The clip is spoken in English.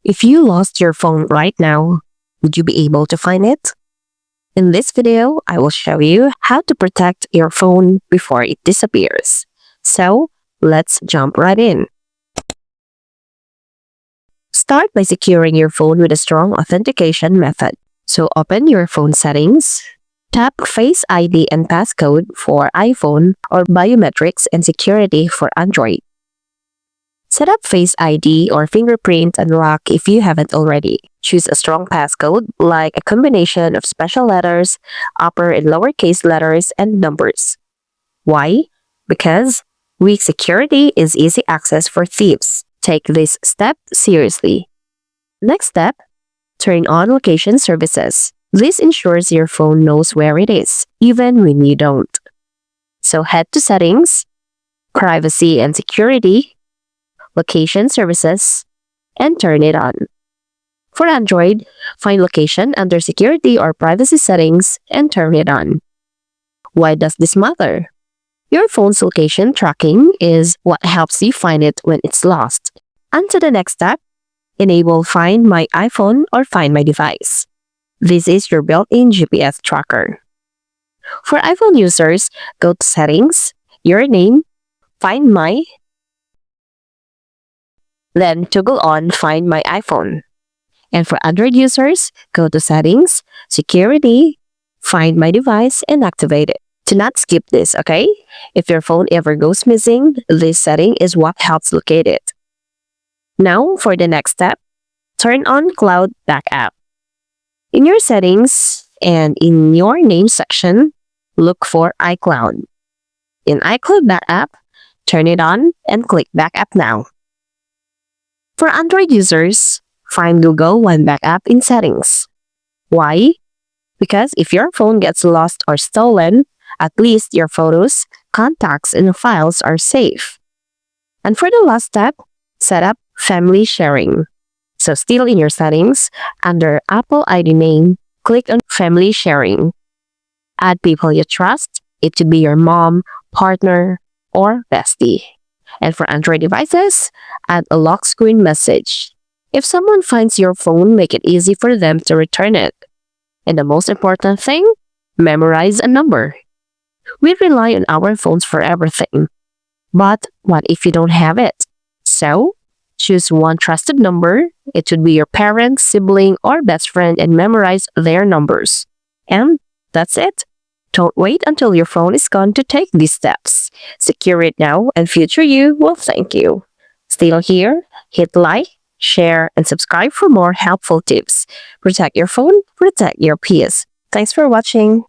If you lost your phone right now, would you be able to find it? In this video, I will show you how to protect your phone before it disappears. So, let's jump right in. Start by securing your phone with a strong authentication method. So open your phone settings, tap Face ID and Passcode for iPhone or Biometrics and Security for Android. Set up Face ID or fingerprint unlock if you haven't already. Choose a strong passcode like a combination of special letters, upper and lowercase letters, and numbers. Why? Because weak security is easy access for thieves. Take this step seriously. Next step, turn on location services. This ensures your phone knows where it is, even when you don't. So head to Settings, Privacy and Security, Location Services, and turn it on. For Android, find Location under Security or Privacy Settings and turn it on. Why does this matter? Your phone's location tracking is what helps you find it when it's lost. On to the next step, enable Find My iPhone or Find My Device. This is your built-in GPS tracker. For iPhone users, go to Settings, Your Name, Find My, then toggle on Find My iPhone. And for Android users, go to Settings, Security, Find My Device, and activate it. Do not skip this, okay? If your phone ever goes missing, this setting is what helps locate it. Now, for the next step, turn on Cloud Backup. In your settings and in your name section, look for iCloud. In iCloud Backup, turn it on and click Backup Now. For Android users, find Google One Backup in Settings. Why? Because if your phone gets lost or stolen, at least your photos, contacts, and files are safe. And for the last step, set up Family Sharing. So still in your settings, under Apple ID name, click on Family Sharing. Add people you trust. It could be your mom, partner, or bestie. And for Android devices, add a lock screen message. If someone finds your phone, make it easy for them to return it. And the most important thing, memorize a number. We rely on our phones for everything. But what if you don't have it? So, choose one trusted number. It should be your parent, sibling, or best friend and memorize their numbers. And that's it. Don't wait until your phone is gone to take these steps. Secure it now and future you will thank you. Still here? Hit like, share, and subscribe for more helpful tips. Protect your phone, protect your peace. Thanks for watching.